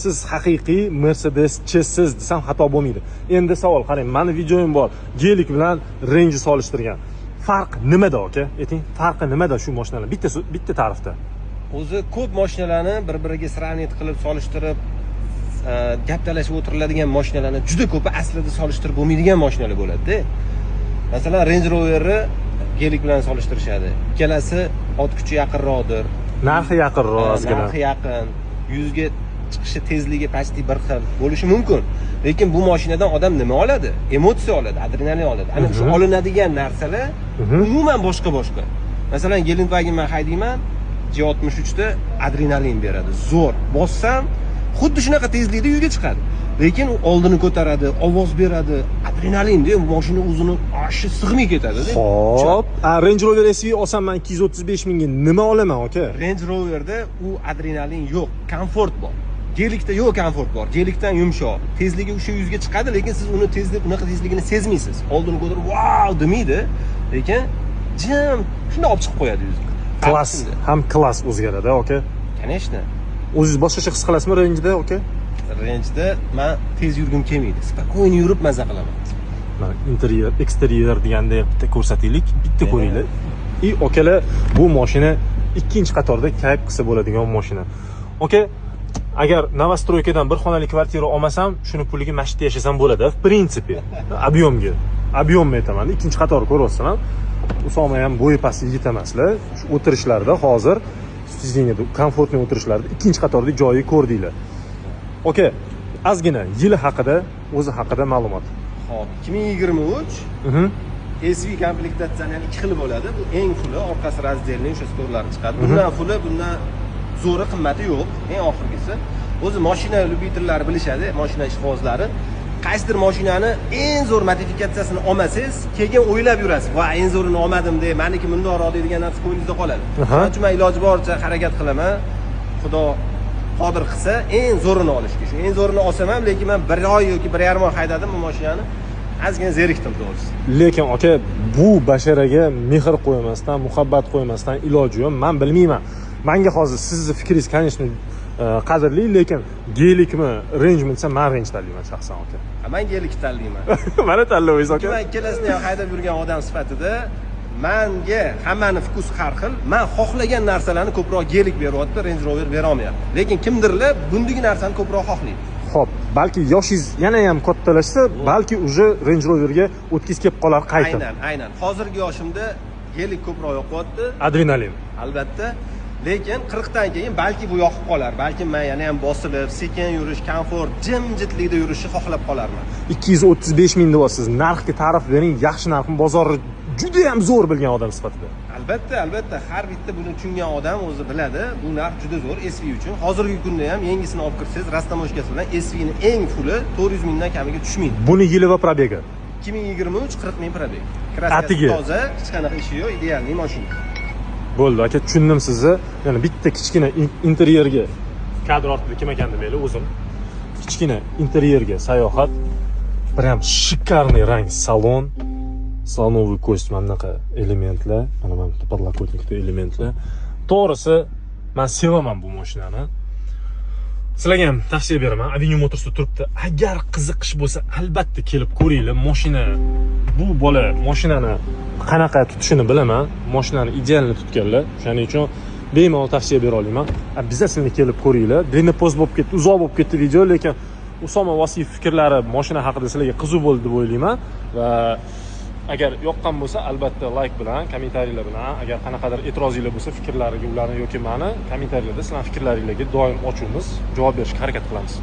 Siz haqiqiy Mercedes-chisiz desam xato bo'lmaydi. Endi savol qarang, mani videoyim bor. Gelik bilan Range solishtirgan. Farq nimada aka? Ayting, farqi nimada shu mashinalar? Bitta ta'rifda. O'zi ko'p mashinalarni bir-biriga sravnit qilib solishtirib gap talashib o'tiriladigan mashinalarni juda ko'pi aslida solishtirib bo'lmaydigan mashinalar bo'ladi-da. Masalan, Range Rover'ni Gelik bilan solishtirishadi. Ikkalasi ot kuchi yaqinroqdir. Narxi yaqinroq ozgina. Narxi yaqin. 100 ga chiqishi tezligi pasti bir xil bo'lishi mumkin. Lekin bu mashinadan odam nima oladi? Emotsiya oladi, adrenalin oladi. Ana shu olinadigan narsalar umuman boshqa. Masalan, Gelenwagen men haydayman, G63 da adrenalin beradi. Zo'r. Bossam, xuddi shunaqa tezlikda uyga chiqadi. Lekin u oldini ko'taradi, ovoz beradi, adrenalinda mashina o'zini ashi sig'may ketadi-da. Xo'p, Range Rover SV olsam men 235 mingga nima olaman aka? Range Rover'da u adrenalin yo'q, komfort bor. Gelikda yo'q, komfort bor. Gelikdan yumshoq. Tezligi o'sha 100 ga chiqadi, lekin siz uni unaqa tezligini sezmaysiz. Oldini ko'tarib, "Wow!" demaydi, lekin jim shunday olib chiqib qo'yadi yuzni. Klass, ham klass o'zgaradi, aka. Конечно. O'zingiz boshqacha his qilasizmi Range'da, aka? Range'da men tez yurgim kelmaydi. Spokойно yurib maza qilaman. Mana interyer, eksteriyer deganda bitta ko'rsataylik, bitta ko'ringlar. Okalar, bu mashina ikkinchi qatorda kayf qilsa bo'ladigan mashina. Aka, agar novostroykadan bir xonali kvartira olmasam, shuni puliga masjidda yashasam bo'ladi, в принципе. Объемni aytaman, ikkinchi qator ko'ryapsan ham. Usoma ham bo'yi past yigit emaslar. Shu o'tirishlarda hozir sizning komfortli o'tirishlarda ikkinchi qatorda joyi ko'rdinglar. Oka, ozgina yili haqida, o'zi haqida ma'lumot. Xo'p, 2023 SV komplektatsiyaning ikki xili bo'ladi. Bu eng fuli, orqasi razdelli, o'sha storlar chiqadi. Bundan fuli, bundan zo'ri qimmati yo'q. Eng oxirgisi. O'zi mashina lyubitillari bilishadi, mashina ishqibozlari. Qaysidir mashinani eng zo'r modifikatsiyasini olmasangiz, keyin o'ylab yurasiz. Va eng zo'rini olmadim deb, meniki bundoqroq deydigan narsa ko'nglingizda qoladi. Shuning uchun men iloji boricha harakat qilaman. Xudo qodir qilsa eng zo'rini olishga. Shu eng zo'rini olsam ham, lekin men 1 oy yoki 1,5 oy haydadim bu mashinani. Ozgina zerikdim to'g'risi. Lekin aka, bu basharaga mehr qo'ymasdan, muhabbat qo'ymasdan iloji yo'q. Men bilmayman. Menga hozir sizning fikringiz, конечно, qadrli, lekin Gelikmi, Range'mi desam, men Range tanlayman shaxsan aka. Men Gelik tanlayman. Mana tanlaysiz aka. Men ikkalasini ham haydab yurgan odam sifatida menga hammani fokus har xil. Men xohlagan narsalarni ko'proq Gelik beryapti, Range Rover bera olmayapti. Lekin kimdirlar bunday narsani ko'proq xohlaydi. Xo'p, balki yoshingiz yana ham kattalashsa, balki uje Range Roverga o'tkiz kelib qolar qaytib. Aynan. Hozirgi yoshimda Gelik ko'proq yoqyapti. Adrenalin. Albatta. Lekin 40 dan keyin balki bu yoqib qolar. Balki men yana ham bosilib, sekin yurish, komfort, jimjitlikda yurishni xohlab qolarman. 235 ming deyapsiz. Narxga ta'rif bering, yaxshi narxni bozorni juda ham zo'r bilgan odam sifatida. Albatta, har bitta buni tushungan odam o'zi biladi. Bu narx juda zo'r SV uchun. Hozirgi kunda ham yangisini olib kirsangiz, rastamoshkasi bilan SV-ni eng fuli 400 mingdan kamiga tushmaydi. Buni yili va probegi. 2023 40 ming probeg. Kraskasi toza, hech qanaqa ishi yo'q, idealniy mashina. Bo'ldi aka, tushundim sizni. Yana bitta kichkina interyerga kadr ortida kim ekan demayli, o'zim. Kichkina interyerga sayohat. Прям шикарный rang salon. Slonovый ko'st manaqa elementlar, mana podlokotnikda elementlar. To'g'risi, men sevaman bu mashinani. Sizlarga ham tavsiya beraman. Avenue Motorsda turibdi. Agar qiziqish bo'lsa, albatta kelib ko'ringlar. Mashina, bu bola mashinani qanaqa tutishini bilaman. Mashinani idealni tutganlar. Shuning uchun bemalol tavsiya bera olaman. Обязательно kelib ko'ringlar. Длинный bo'lib ketdi, uzoq bo'lib ketdi video, lekin Usoma Vosiyev fikrlari mashina haqida sizlarga qiziq bo'ldi deb o'ylayman va agar yoqqan bo'lsa, albatta like bilan, kommentariyalar bilan, agar qanaqadir e'tirozinglar bo'lsa, fikrlariga ularni yoki meni kommentariyalarda sizlarning fikrlaringizga doim ochuvmiz, javob berishga harakat qilamiz.